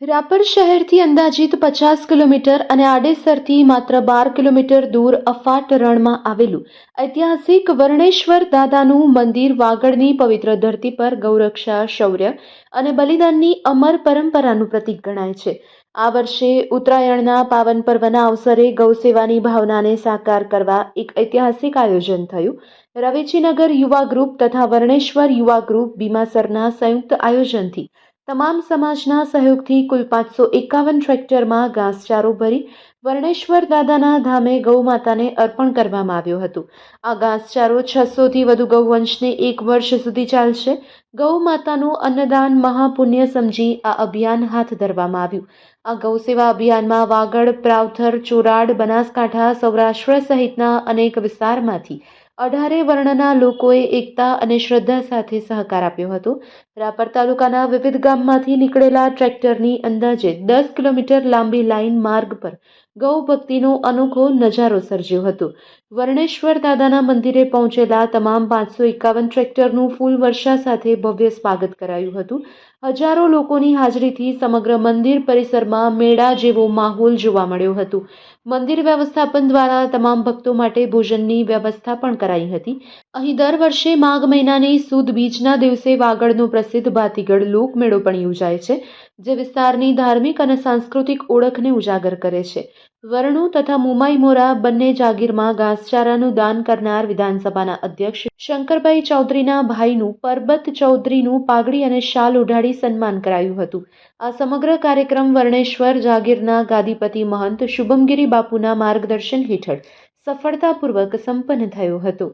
રાપર શહેરથી અંદાજિત 50 કિલોમીટર અને આડેસરથી માત્ર 12 કિલોમીટર દૂર અફાટ રણમાં આવેલું ઐતિહાસિક વર્ણેશ્વર દાદાનું મંદિર વાગડની પવિત્ર ધરતી પર ગૌરક્ષા, શૌર્ય અને બલિદાનની અમર પરંપરાનું પ્રતીક ગણાય છે. આ વર્ષે ઉત્તરાયણના પાવન પર્વના અવસરે ગૌસેવાની ભાવનાને સાકાર કરવા એક ઐતિહાસિક આયોજન થયું. રવેચીનગર યુવા ગ્રુપ તથા વર્ણેશ્વર યુવા ગ્રુપ બીમાસરના સંયુક્ત આયોજનથી તમામ સમાજના સહયોગથી કુલ 551 ટ્રેક્ટરમાં ઘાસચારો ભરી વર્ણેશ્વર દાદાના ધામે ગૌમાતાને અર્પણ કરવામાં આવ્યો હતો. આ ઘાસચારો 600થી વધુ ગૌવંશને 1 વર્ષ સુધી ચાલશે. ગૌમાતાનું અન્નદાન મહાપુણ્ય સમજી આ અભિયાન હાથ ધરવામાં આવ્યું. આ ગૌસેવા અભિયાનમાં વાગડ, પ્રાવથર, ચોરાડ, બનાસકાંઠા, સૌરાષ્ટ્ર સહિતના અનેક વિસ્તારમાંથી 18 વર્ણના લોકોએ એકતા અને શ્રદ્ધા સાથે સહકાર આપ્યો હતો. રાપર તાલુકાના વિવિધ ગામમાંથી નીકળેલા ટ્રેક્ટરની અંદાજે 10 કિલોમીટર લાંબી લાઇન માર્ગ પર ગૌ ભક્તિનો અનોખો નજારો સર્જ્યો હતો. વર્ણેશ્વર દાદાના મંદિરે પહોંચેલા તમામ 551 ટ્રેક્ટરનું ફૂલ વર્ષા સાથે ભવ્ય સ્વાગત કરાયું હતું. હજારો લોકોની હાજરીથી સમગ્ર મંદિર પરિસરમાં મેળા જેવો માહોલ જોવા મળ્યો હતો. મંદિર વ્યવસ્થાપન દ્વારા તમામ ભક્તો માટે ભોજનની વ્યવસ્થા પણ કરાઈ હતી. અહીં દર વર્ષે માઘ મહિનાની સુદ બીજના દિવસે વાગડનો પ્રસિદ્ધ ભાતીગળ લોકમેળો પણ યોજાય છે, જે વિસ્તારની ધાર્મિક અને સાંસ્કૃતિક ઓળખને ઉજાગર કરે છે. વર્ણુ તથા મુમાઈ મોરા બંને જાગીરમાં ઘાસચારાનું દાન કરનાર વિધાનસભાના અધ્યક્ષ શંકરભાઈ ચૌધરીના ભાઈનું પરબત ચૌધરીનું પાઘડી અને શાલ ઓઢાડી સન્માન કરાયું હતું. આ સમગ્ર કાર્યક્રમ વર્ણેશ્વર જાગીરના ગાદીપતિ મહંત શુભમગીરી બાપુના માર્ગદર્શન હેઠળ સફળતાપૂર્વક સંપન્ન થયો હતો.